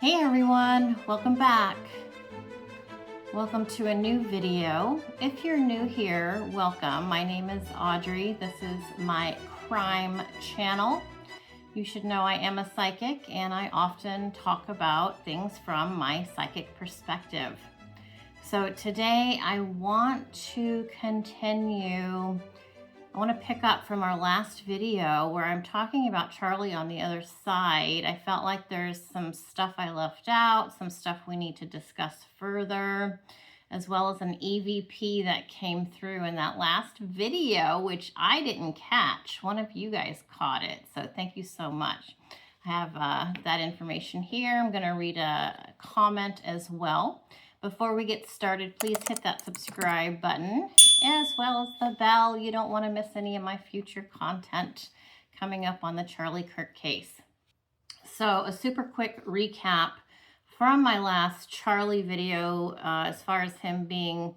Hey everyone, welcome back. Welcome to a new video. If you're new here, welcome. My name is Audrey. This is my crime channel. You should know I am a psychic and I often talk about things from my psychic perspective. So today I want to continue. I want to pick up from our last video where I'm talking about Charlie on the other side. I felt like there's some stuff I left out, some stuff we need to discuss further, as well as an EVP that came through in that last video, which I didn't catch. One of you guys caught it, so thank you so much. I have that information here. I'm going to read a comment as well. Before we get started, please hit that subscribe button as well as the bell. You don't want to miss any of my future content coming up on the Charlie Kirk case. So a super quick recap from my last Charlie video as far as him being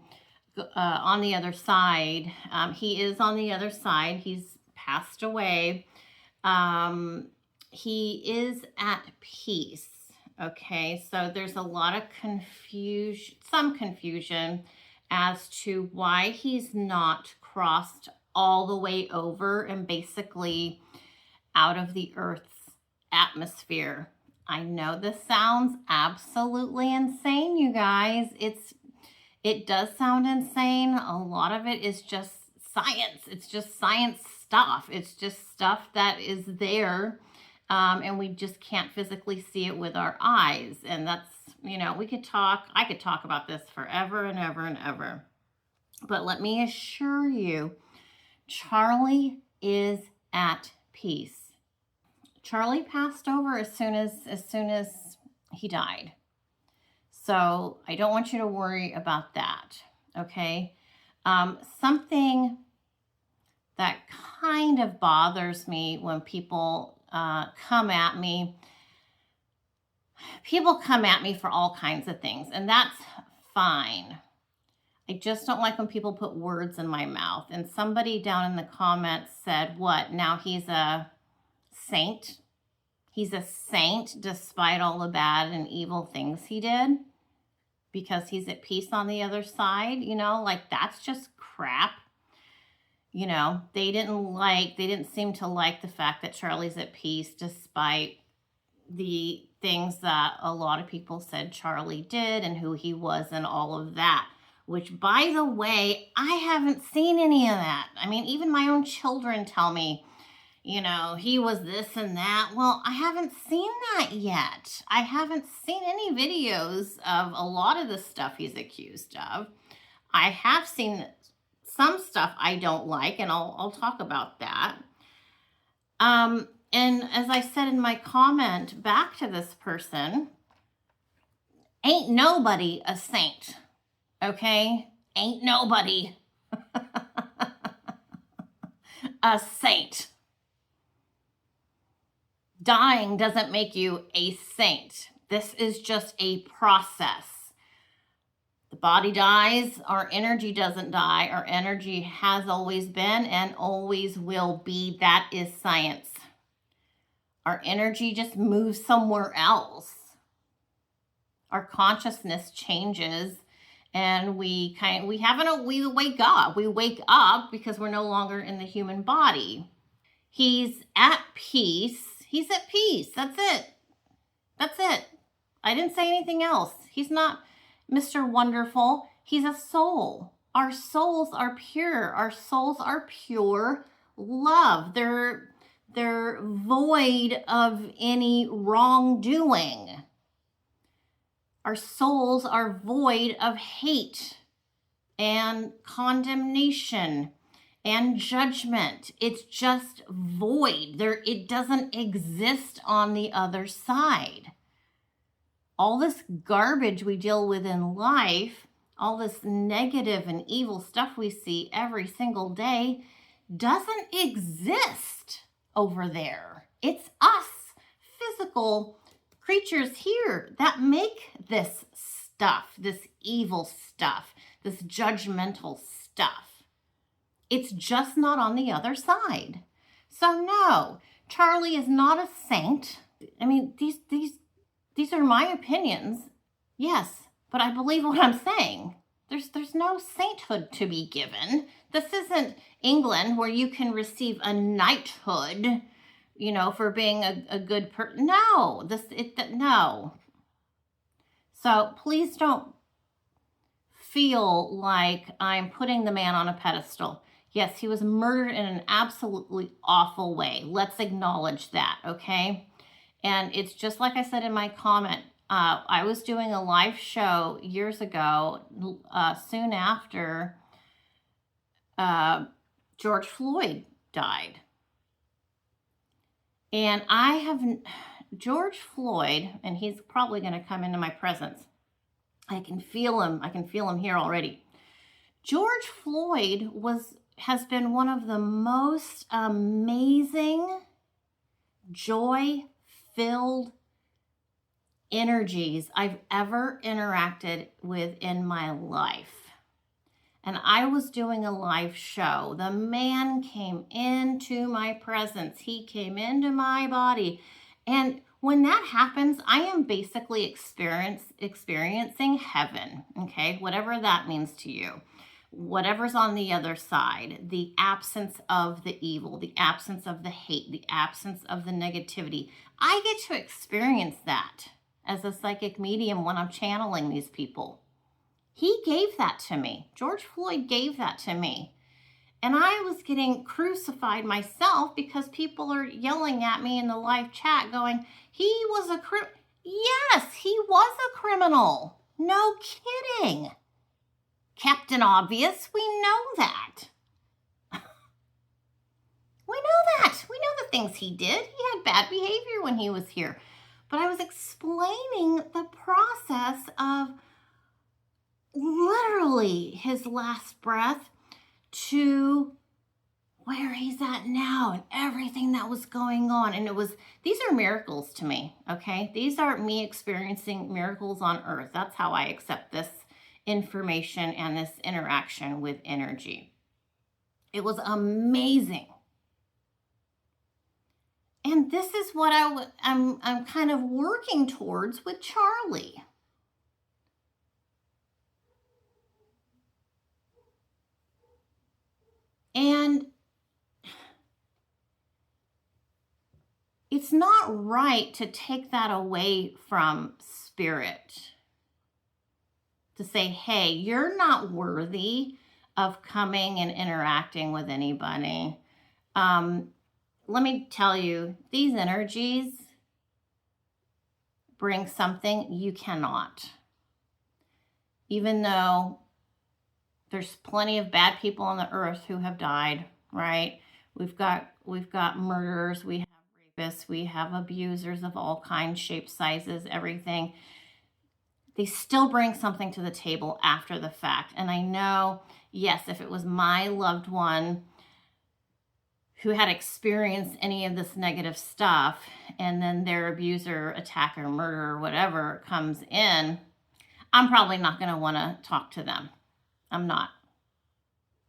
on the other side. He is on the other side. He's passed away. He is at peace. Okay, so there's a lot of some confusion as to why he's not crossed all the way over and basically out of the Earth's atmosphere. I know this sounds absolutely insane, you guys. It does sound insane. A lot of it is just science. It's just science stuff. It's just stuff that is there. And we just can't physically see it with our eyes. And that's, I could talk about this forever and ever and ever. But let me assure you, Charlie is at peace. Charlie passed over as soon as he died. So I don't want you to worry about that, okay? Something that kind of bothers me when people come at me. People come at me for all kinds of things, and that's fine. I just don't like when people put words in my mouth. And somebody down in the comments said, what, now he's a saint? He's a saint despite all the bad and evil things he did because he's at peace on the other side? Like that's just crap. They didn't seem to like the fact that Charlie's at peace despite the things that a lot of people said Charlie did and who he was and all of that, which by the way, I haven't seen any of that. I mean, even my own children tell me, he was this and that. Well, I haven't seen that yet. I haven't seen any videos of a lot of the stuff he's accused of. I have seen some stuff I don't like, and I'll talk about that. And as I said in my comment back to this person, ain't nobody a saint, okay? Ain't nobody a saint. Dying doesn't make you a saint. This is just a process. The body dies, our energy doesn't die. Our energy has always been and always will be. That is science. Our energy just moves somewhere else. Our consciousness changes and we wake up. We wake up because we're no longer in the human body. He's at peace. He's at peace. That's it. That's it. I didn't say anything else. He's not Mr. Wonderful. He's a soul. Our souls are pure. Our souls are pure love. They're void of any wrongdoing. Our souls are void of hate and condemnation and judgment. It's just void. It doesn't exist on the other side. All this garbage we deal with in life, all this negative and evil stuff we see every single day doesn't exist over there. It's us, physical creatures here, that make this stuff, this evil stuff, this judgmental stuff. It's just not on the other side. So no, Charlie is not a saint. I mean, these These are my opinions. Yes, but I believe what I'm saying. There's no sainthood to be given. This isn't England where you can receive a knighthood, for being a good person. No, no. So please don't feel like I'm putting the man on a pedestal. Yes, he was murdered in an absolutely awful way. Let's acknowledge that, okay? And it's just like I said in my comment. I was doing a live show years ago, soon after George Floyd died. And George Floyd, and he's probably going to come into my presence. I can feel him. I can feel him here already. George Floyd has been one of the most amazing, joy-filled energies I've ever interacted with in my life. And I was doing a live show. The man came into my presence. He came into my body. And when that happens, I am basically experiencing heaven, okay? Whatever that means to you. Whatever's on the other side, the absence of the evil, the absence of the hate, the absence of the negativity. I get to experience that as a psychic medium when I'm channeling these people. He gave that to me. George Floyd gave that to me. And I was getting crucified myself because people are yelling at me in the live chat going, he was a criminal. Yes, he was a criminal. No kidding. Captain Obvious, we know that. We know that. We know the things he did. He had bad behavior when he was here. But I was explaining the process of literally his last breath to where he's at now and everything that was going on. And these are miracles to me, okay? These are me experiencing miracles on earth. That's how I accept this information and this interaction with energy. It was amazing. And this is what I'm kind of working towards with Charlie. And it's not right to take that away from spirit. To say, hey, you're not worthy of coming and interacting with anybody. Let me tell you, these energies bring something you cannot. Even though there's plenty of bad people on the earth who have died, right? We've got murderers, we have rapists, we have abusers of all kinds, shapes, sizes, everything. They still bring something to the table after the fact. And I know, yes, if it was my loved one who had experienced any of this negative stuff, and then their abuser, attacker, murderer, whatever comes in, I'm probably not going to want to talk to them. I'm not.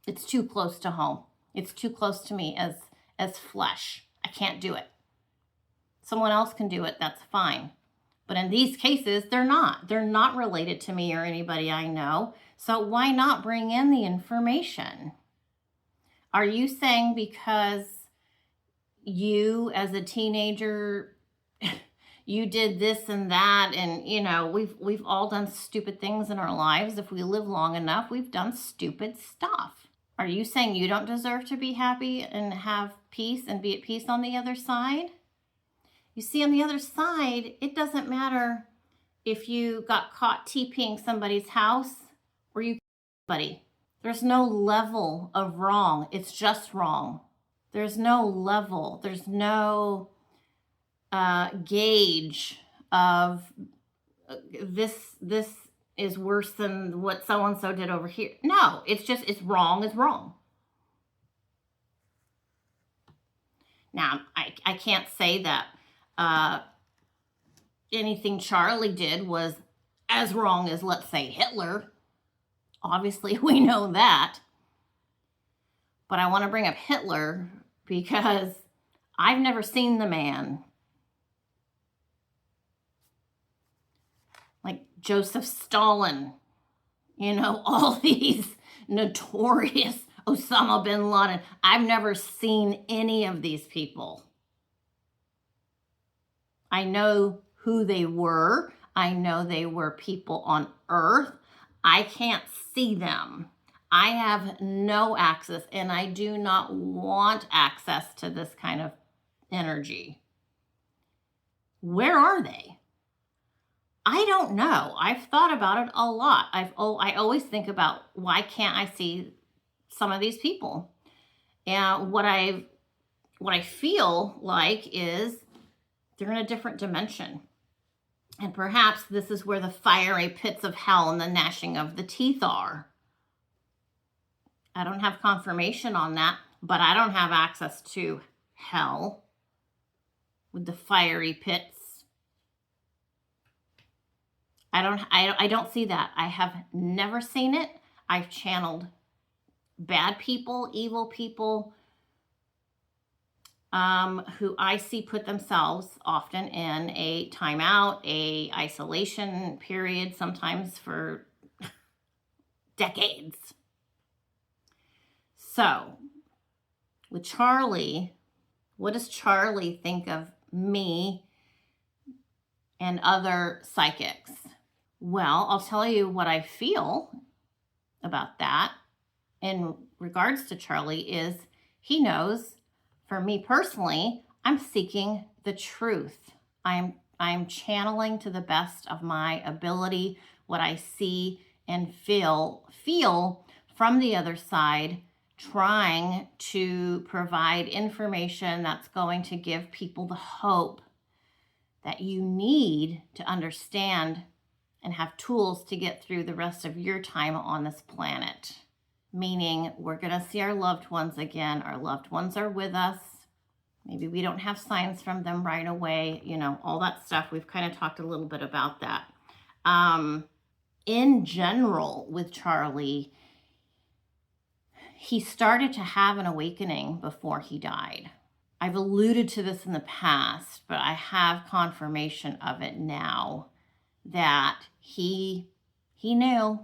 It's too close to home. It's too close to me as flesh. I can't do it. Someone else can do it. That's fine. But in these cases, they're not. They're not related to me or anybody I know. So why not bring in the information? Are you saying because you as a teenager, you did this and that, and we've all done stupid things in our lives. If we live long enough, we've done stupid stuff. Are you saying you don't deserve to be happy and have peace and be at peace on the other side? You see, on the other side, it doesn't matter if you got caught TPing somebody's house or you somebody. There's no level of wrong. It's just wrong. There's no level. There's no gauge of this is worse than what so-and-so did over here. No, it's wrong is wrong. Now, I can't say that anything Charlie did was as wrong as, let's say, Hitler. Obviously, we know that. But I want to bring up Hitler because I've never seen the man. like Joseph Stalin, all these notorious Osama bin Laden. I've never seen any of these people. I know who they were. I know they were people on Earth. I can't see them. I have no access, and I do not want access to this kind of energy. Where are they? I don't know. I've thought about it a lot. I always think about, why can't I see some of these people? And what I feel like is they're in a different dimension. And perhaps this is where the fiery pits of hell and the gnashing of the teeth are. I don't have confirmation on that, but I don't have access to hell with the fiery pits. I don't see that. I have never seen it. I've channeled bad people, evil people, who I see put themselves often in a timeout, a isolation period, sometimes for decades. So, with Charlie, what does Charlie think of me and other psychics? Well, I'll tell you what I feel about that in regards to Charlie is he knows, for me personally, I'm seeking the truth. I'm channeling to the best of my ability what I see and feel from the other side, trying to provide information that's going to give people the hope that you need to understand and have tools to get through the rest of your time on this planet. Meaning, we're going to see our loved ones again. Our loved ones are with us. Maybe we don't have signs from them right away. All that stuff. We've kind of talked a little bit about that. In general, with Charlie, he started to have an awakening before he died. I've alluded to this in the past, but I have confirmation of it now, that he knew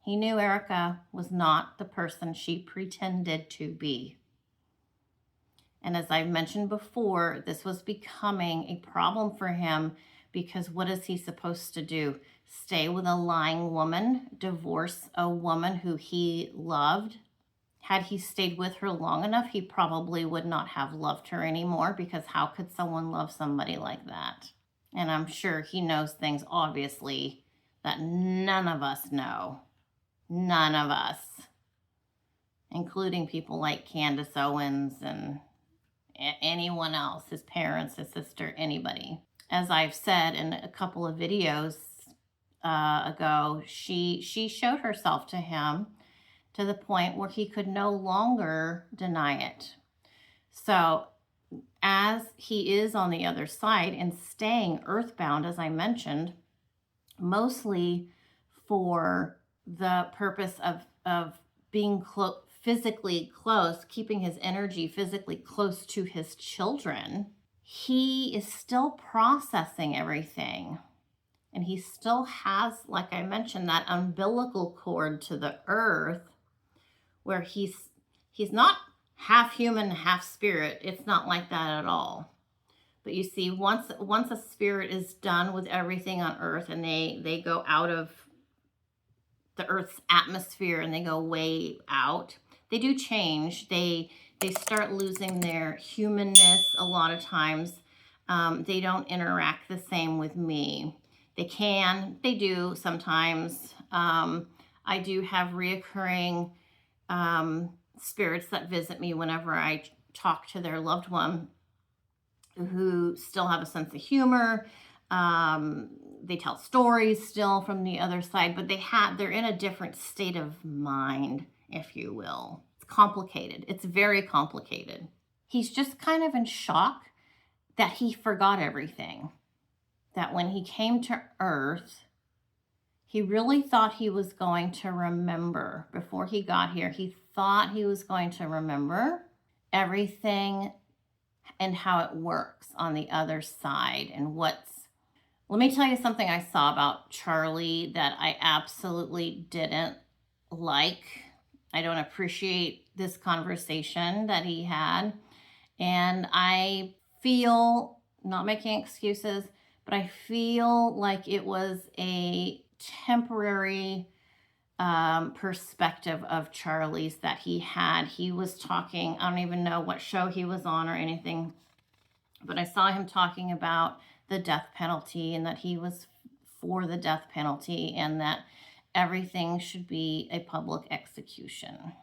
Erica was not the person she pretended to be. And as I've mentioned before, this was becoming a problem for him, because what is he supposed to do? Stay with a lying woman? Divorce a woman who he loved? Had he stayed with her long enough, he probably would not have loved her anymore, because how could someone love somebody like that? And I'm sure he knows things, obviously, that none of us know. None of us. Including people like Candace Owens and anyone else, his parents, his sister, anybody. As I've said in a couple of videos ago, she showed herself to him to the point where he could no longer deny it. So as he is on the other side and staying earthbound, as I mentioned, mostly for the purpose of being physically close, keeping his energy physically close to his children, he is still processing everything. And he still has, like I mentioned, that umbilical cord to the earth, where he's not half human, half spirit. It's not like that at all. But you see, once a spirit is done with everything on earth, and they go out of the earth's atmosphere and they go way out, they do change. They start losing their humanness a lot of times. They don't interact the same with me. They do sometimes. I do have reoccurring spirits that visit me whenever I talk to their loved one, who still have a sense of humor. They tell stories still from the other side, but they're in a different state of mind, if you will. It's complicated. It's very complicated. He's just kind of in shock that he forgot everything. That when he came to Earth, he really thought he was going to remember. Before he got here, he thought he was going to remember everything and how it works on the other side, and what's Let me tell you something I saw about Charlie that I absolutely didn't like. I don't appreciate this conversation that he had. And I feel, not making excuses, but I feel like it was a temporary perspective of Charlie's that he had. He was talking, I don't even know what show he was on or anything, but I saw him talking about the death penalty and that he was for the death penalty and that everything should be a public execution.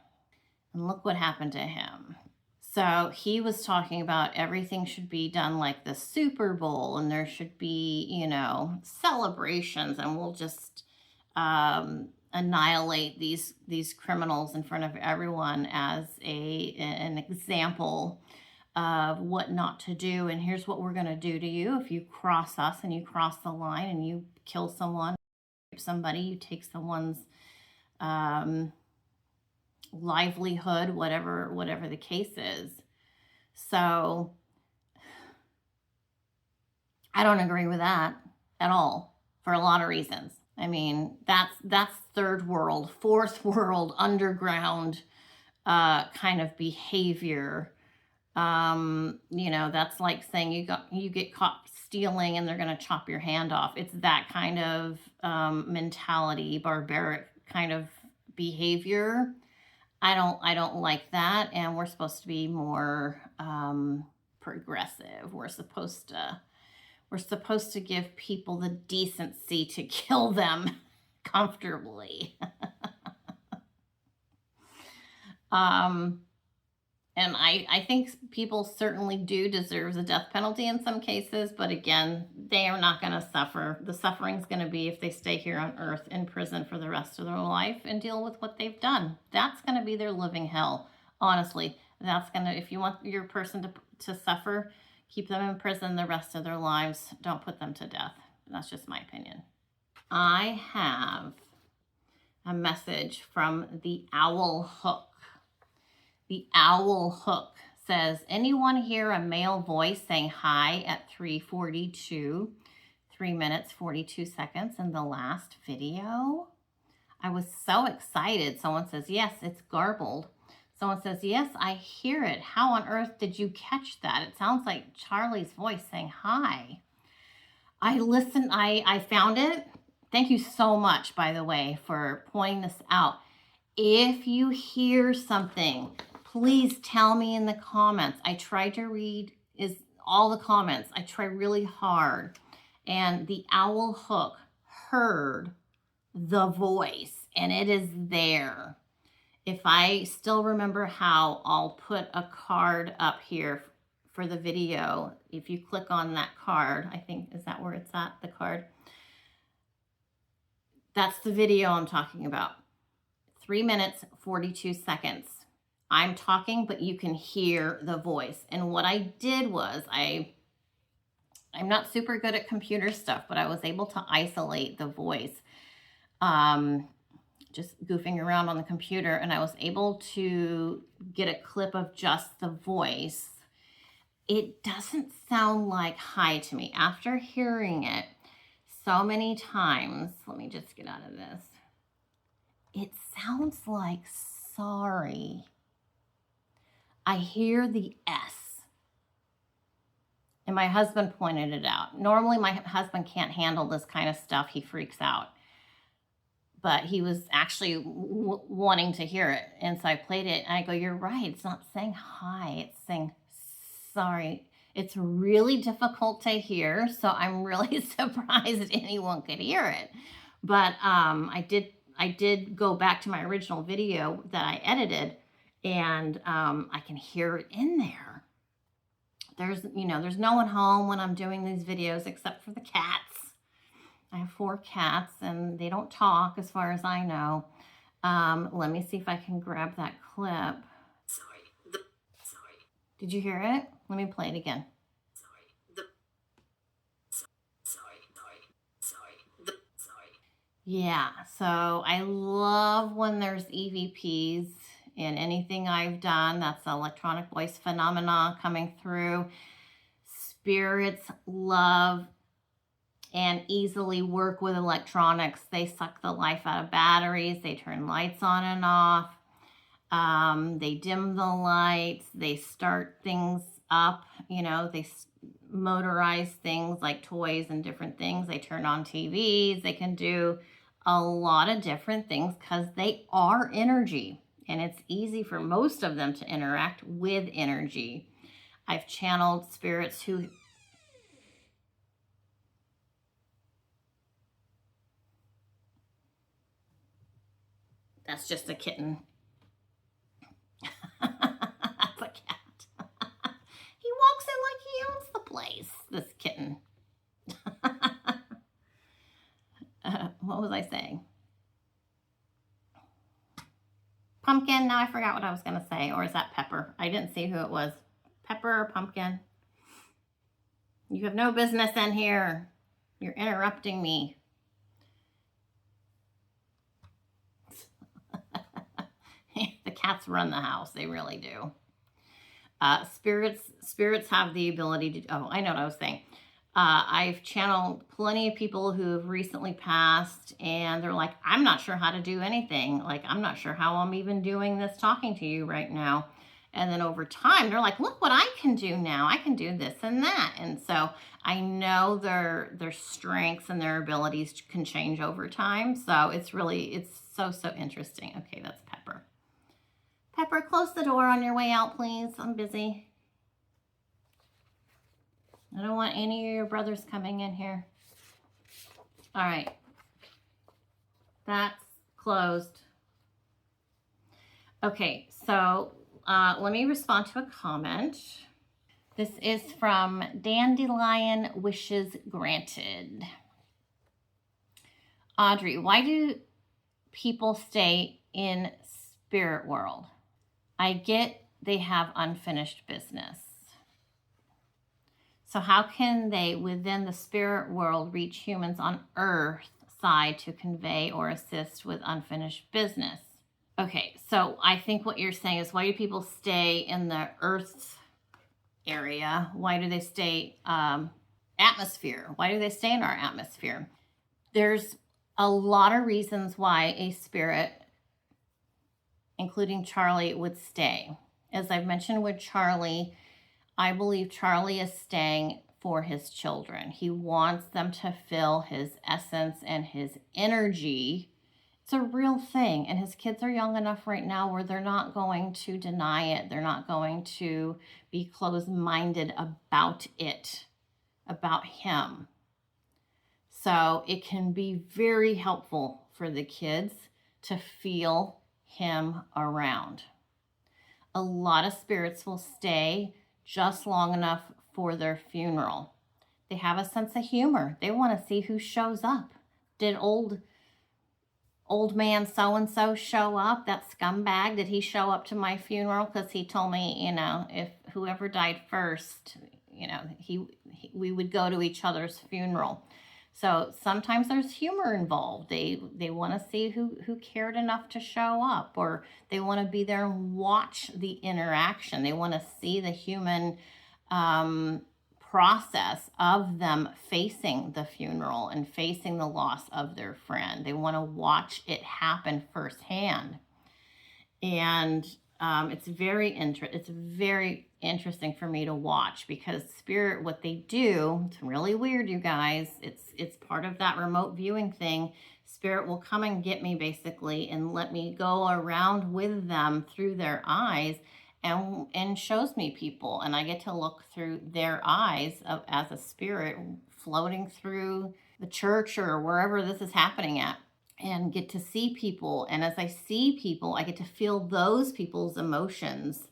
And look what happened to him. So he was talking about everything should be done like the Super Bowl and there should be, you know, celebrations, and we'll just annihilate these criminals in front of everyone as an example of what not to do. And here's what we're going to do to you if you cross us and you cross the line and you kill someone, rape somebody, you take someone's livelihood, whatever the case is. So I don't agree with that at all for a lot of reasons. I mean, that's third world, fourth world, underground kind of behavior. You know, that's like saying you get caught stealing and they're going to chop your hand off. It's that kind of mentality, barbaric kind of behavior. I don't like that, and we're supposed to be more progressive. We're supposed to give people the decency to kill them comfortably. And I think people certainly do deserve the death penalty in some cases, but again, they are not going to suffer. The suffering's going to be if they stay here on earth in prison for the rest of their life and deal with what they've done. That's going to be their living hell. Honestly, that's going to, if you want your person to suffer, keep them in prison the rest of their lives. Don't put them to death. That's just my opinion. I have a message from the Owl Hook. The Owl Hook says, anyone hear a male voice saying hi at 3:42, 3 minutes, 42 seconds in the last video? I was so excited. Someone says, yes, it's garbled. Someone says, yes, I hear it. How on earth did you catch that? It sounds like Charlie's voice saying hi. I listened, I found it. Thank you so much, by the way, for pointing this out. If you hear something, please tell me in the comments. I tried to read all the comments. I try really hard. And the Owl Hook heard the voice, and it is there. If I still remember how, I'll put a card up here for the video. If you click on that card, I think, is that where it's at, the card? That's the video I'm talking about. 3 minutes, 42 seconds. I'm talking, but you can hear the voice. And what I did was, I'm not super good at computer stuff, but I was able to isolate the voice, just goofing around on the computer, and I was able to get a clip of just the voice. It doesn't sound like hi to me. After hearing it so many times, let me just get out of this. It sounds like sorry. I hear the S. And my husband pointed it out. Normally, my husband can't handle this kind of stuff. He freaks out. But he was actually wanting to hear it. And so I played it, and I go, you're right. It's not saying hi. It's saying sorry. It's really difficult to hear, so I'm really surprised anyone could hear it. But I did go back to my original video that I edited, and I can hear it in there. There's no one home when I'm doing these videos except for the cats. I have 4 cats, and they don't talk as far as I know. Let me see if I can grab that clip. Sorry. Did you hear it? Let me play it again. Yeah, so I love when there's EVPs in anything I've done. That's the electronic voice phenomena coming through. Spirits love and easily work with electronics. They suck the life out of batteries. They turn lights on and off. They dim the lights. They start things up. You know, they motorize things like toys and different things. They turn on TVs. They can do a lot of different things because they are energy. And it's easy for most of them to interact with energy. I've channeled spirits who... That's just a kitten. That's a cat. He walks in like he owns the place, this kitten. What was I saying? Pumpkin. Now I forgot what I was going to say. Or is that Pepper? I didn't see who it was. Pepper or Pumpkin? You have no business in here. You're interrupting me. The cats run the house. They really do. Spirits have the ability to... Oh, I know what I was saying. I've channeled plenty of people who have recently passed, and they're like, I'm not sure how to do anything. Like, I'm not sure how I'm even doing this, talking to you right now. And then over time, they're like, look what I can do now. I can do this and that. And so I know their strengths and their abilities can change over time. So it's so interesting. Okay, that's Pepper. Pepper, close the door on your way out, please. I'm busy. I don't want any of your brothers coming in here. All right. That's closed. Okay, so let me respond to a comment. This is from Dandelion Wishes Granted. Audrey, why do people stay in spirit world? I get they have unfinished business. So how can they, within the spirit world, reach humans on Earth side to convey or assist with unfinished business? Okay, so I think what you're saying is, why do people stay in the Earth's area? Why do they stay atmosphere? Why do they stay in our atmosphere? There's a lot of reasons why a spirit, including Charlie, would stay. As I've mentioned with Charlie, I believe Charlie is staying for his children. He wants them to feel his essence and his energy. It's a real thing. And his kids are young enough right now where they're not going to deny it. They're not going to be closed-minded about it, about him. So it can be very helpful for the kids to feel him around. A lot of spirits will stay just long enough for their funeral. They have a sense of humor. They want to see who shows up. Did old man so-and-so show up? That scumbag, did he show up to my funeral? Because he told me, you know, if whoever died first, you know, we would go to each other's funeral. So sometimes there's humor involved. They want to see who cared enough to show up, or they want to be there and watch the interaction. They want to see the human process of them facing the funeral and facing the loss of their friend. They want to watch it happen firsthand. And it's very interesting for me to watch, because spirit, what they do, it's really weird, you guys. It's part of that remote viewing thing. Spirit will come and get me, basically, and let me go around with them through their eyes, and shows me people, and I get to look through their eyes as a spirit floating through the church or wherever this is happening at, and get to see people. And as I see people, I get to feel those people's emotions,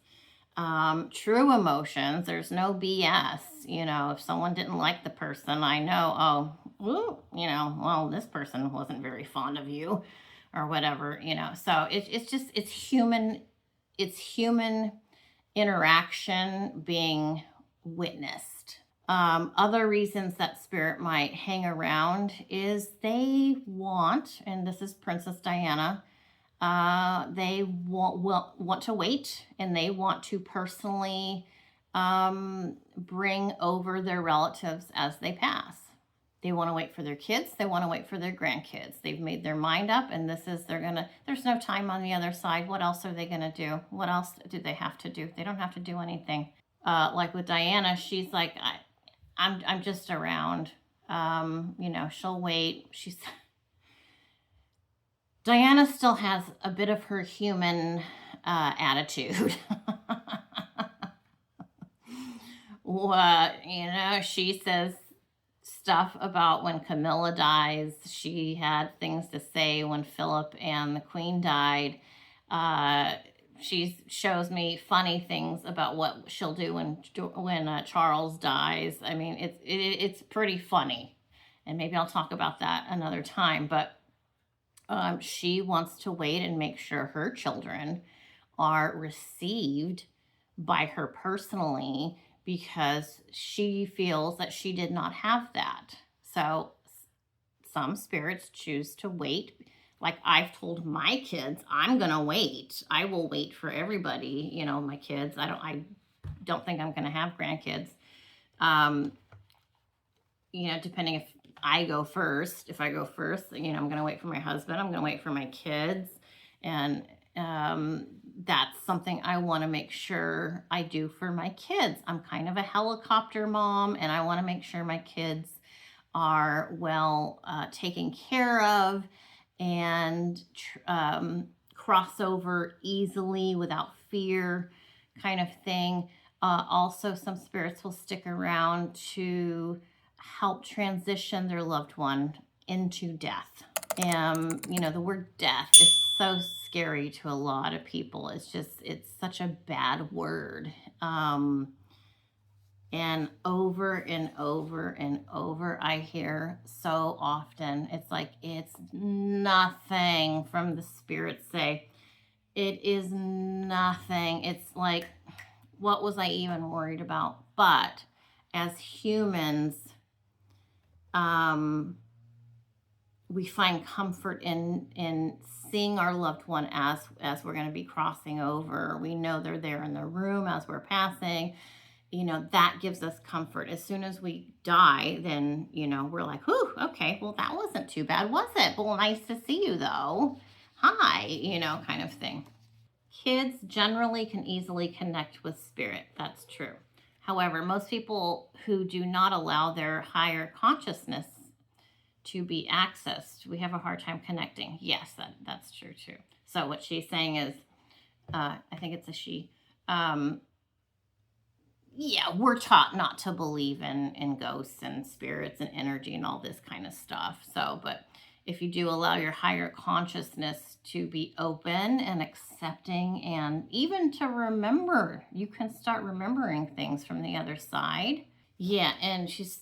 true emotions. There's no BS. You know, if someone didn't like the person, I know, you know, well, this person wasn't very fond of you or whatever, you know. So it's human interaction being witnessed. Other reasons that spirit might hang around is they want, and this is Princess Diana, they want to wait, and they want to personally bring over their relatives as they pass. They want to wait for their kids. They want to wait for their grandkids. They've made their mind up, and there's no time on the other side. What else are they going to do? What else do they have to do? They don't have to do anything. Like with Diana, she's like, I'm just around. She'll wait. Diana still has a bit of her human attitude. She says stuff about when Camilla dies. She had things to say when Philip and the Queen died. She shows me funny things about what she'll do when Charles dies. I mean, it's pretty funny, and maybe I'll talk about that another time. But she wants to wait and make sure her children are received by her personally, because she feels that she did not have that. So some spirits choose to wait. Like I've told my kids, I'm going to wait. I will wait for everybody, my kids. I don't think I'm going to have grandkids. Depending if I go first. If I go first, I'm going to wait for my husband. I'm going to wait for my kids. And that's something I want to make sure I do for my kids. I'm kind of a helicopter mom, and I want to make sure my kids are well taken care of and cross over easily without fear, kind of thing. Also, some spirits will stick around to help transition their loved one into death. The word death is so scary to a lot of people. It's such a bad word. And over and over and over, I hear so often, it's like, it's nothing, from the spirits say, it is nothing. It's like, what was I even worried about? But as humans, we find comfort in seeing our loved one as we're going to be crossing over. We know they're there in the room as we're passing. That gives us comfort. As soon as we die, then, we're like, whew, okay, well, that wasn't too bad, was it? Well, nice to see you, though. Hi, kind of thing. Kids generally can easily connect with spirit. That's true. However, most people who do not allow their higher consciousness to be accessed, we have a hard time connecting. Yes, that's true too. So what she's saying is, I think it's a she, we're taught not to believe in ghosts and spirits and energy and all this kind of stuff. So, but if you do allow your higher consciousness to be open and accepting, and even to remember, you can start remembering things from the other side. Yeah, and she's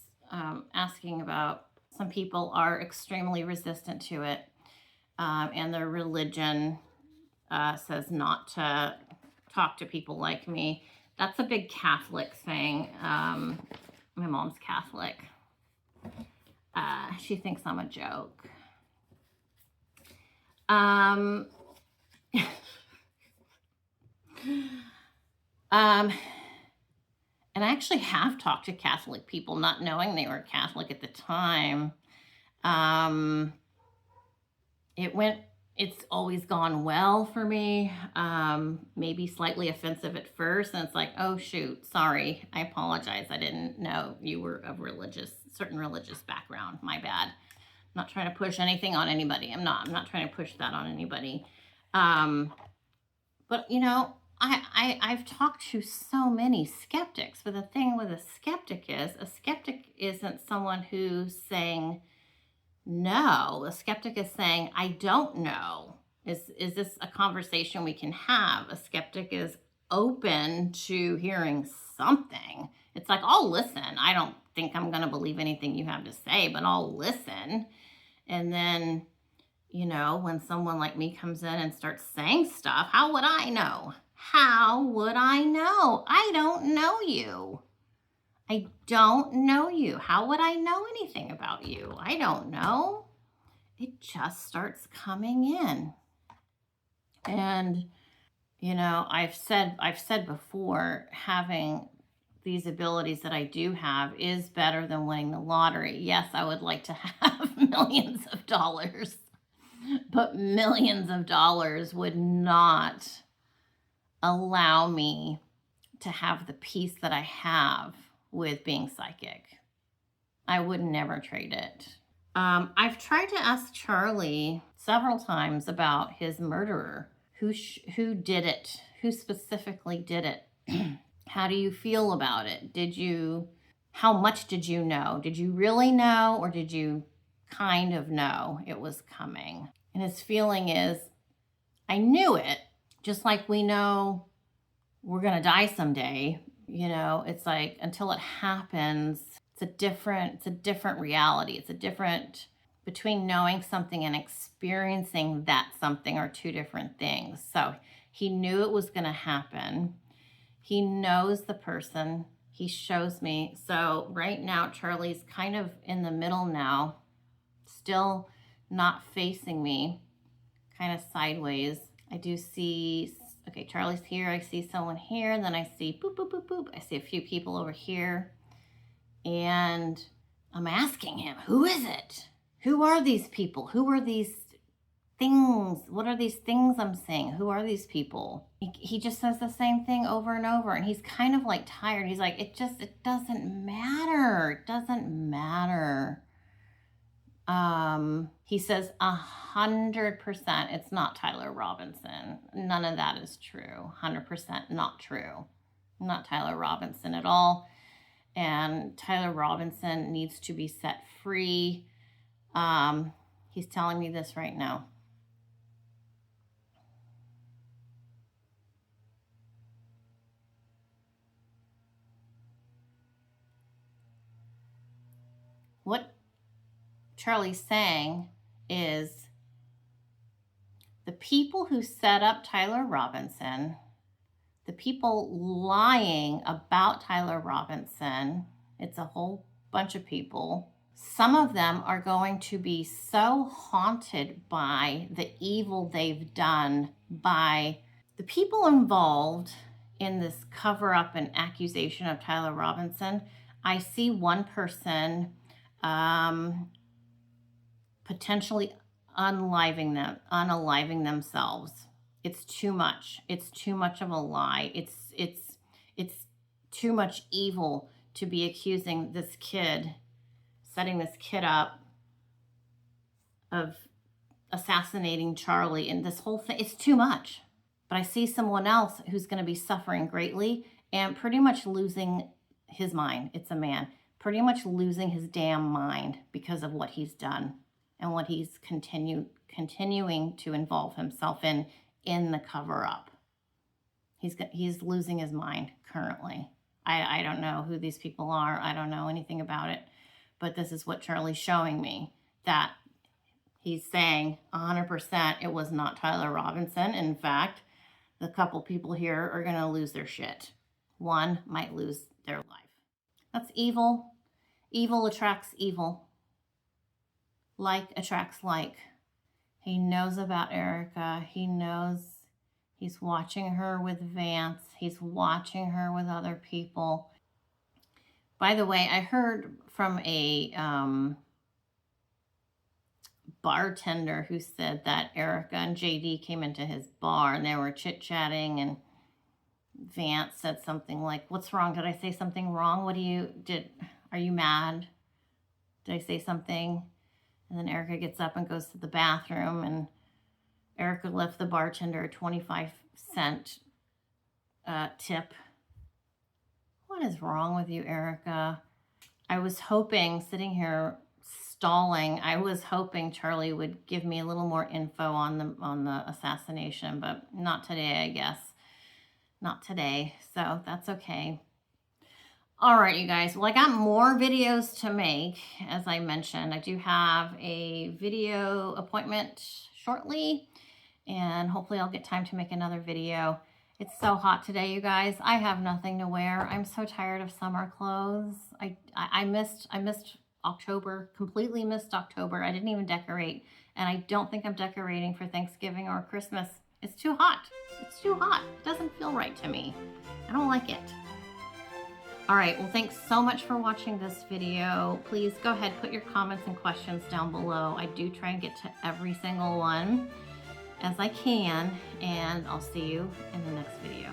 asking about, some people are extremely resistant to it, and their religion says not to talk to people like me. That's a big Catholic thing. My mom's Catholic. She thinks I'm a joke. And I actually have talked to Catholic people, not knowing they were Catholic at the time. It's always gone well for me. Maybe slightly offensive at first. And it's like, oh shoot, sorry. I apologize. I didn't know you were of certain religious background. My bad. I'm not trying to push anything on anybody. I'm not trying to push that on anybody. But I've talked to so many skeptics, but the thing with a skeptic isn't someone who's saying no. A skeptic is saying, I don't know. Is this a conversation we can have? A skeptic is open to hearing something. It's like, I'll listen. I don't think I'm going to believe anything you have to say, but I'll listen. And then, when someone like me comes in and starts saying stuff, how would I know? How would I know? I don't know you. I don't know you. How would I know anything about you? I don't know. It just starts coming in. And, I've said before, having these abilities that I do have is better than winning the lottery. Yes, I would like to have millions of dollars, but millions of dollars would not allow me to have the peace that I have with being psychic. I would never trade it. I've tried to ask Charlie several times about his murderer. Who did it? Who specifically did it? How do you feel about it? How much did you know? Did you really know, or did you kind of know it was coming? And his feeling is, I knew it, just like we know we're going to die someday. You know, it's like until it happens, it's a different reality. It's a different, between knowing something and experiencing that something are two different things. So he knew it was going to happen. He knows the person. He shows me. So right now, Charlie's kind of in the middle now, still not facing me, kind of sideways. I do see, okay, Charlie's here. I see someone here, and then I see boop, boop, boop, boop. I see a few people over here. And I'm asking him, who is it? Who are these people? Who are these things? What are these things I'm seeing? Who are these people? He just says the same thing over and over, and he's kind of like tired. He's like, it doesn't matter. It doesn't matter. He says 100% it's not Tyler Robinson. None of that is true. 100% not true. Not Tyler Robinson at all. And Tyler Robinson needs to be set free. He's telling me this right now. What Charlie's saying is the people who set up Tyler Robinson, the people lying about Tyler Robinson, it's a whole bunch of people. Some of them are going to be so haunted by the evil they've done by the people involved in this cover-up and accusation of Tyler Robinson. I see one person potentially unaliving themselves. It's too much. It's too much of a lie. It's too much evil to be accusing this kid, setting this kid up of assassinating Charlie, and this whole thing. It's too much. But I see someone else who's going to be suffering greatly and pretty much losing his mind. It's a man. Pretty much losing his damn mind because of what he's done and what he's continuing to involve himself in the cover-up. He's losing his mind currently. I don't know who these people are. I don't know anything about it. But this is what Charlie's showing me, that he's saying 100% it was not Tyler Robinson. In fact, the couple people here are going to lose their shit. One might lose their life. That's evil. Evil attracts evil. Like attracts like. He knows about Erica. He knows he's watching her with Vance. He's watching her with other people. By the way, I heard from a bartender who said that Erica and JD came into his bar and they were chit-chatting, and Vance said something like, "What's wrong? Did I say something wrong? Are you mad? Did I say something?" And then Erica gets up and goes to the bathroom, and Erica left the bartender a 25-cent tip. What is wrong with you, Erica? I was hoping, sitting here stalling, I was hoping Charlie would give me a little more info on the assassination, but not today, I guess. Not today, so that's okay. All right, you guys. Well, I got more videos to make. As I mentioned, I do have a video appointment shortly, and hopefully I'll get time to make another video. It's so hot today, you guys. I have nothing to wear. I'm so tired of summer clothes. I missed October, completely missed October. I didn't even decorate, and I don't think I'm decorating for Thanksgiving or Christmas. It's too hot. It's too hot. It doesn't feel right to me. I don't like it. All right, well, thanks so much for watching this video. Please go ahead, put your comments and questions down below. I do try and get to every single one as I can, and I'll see you in the next video.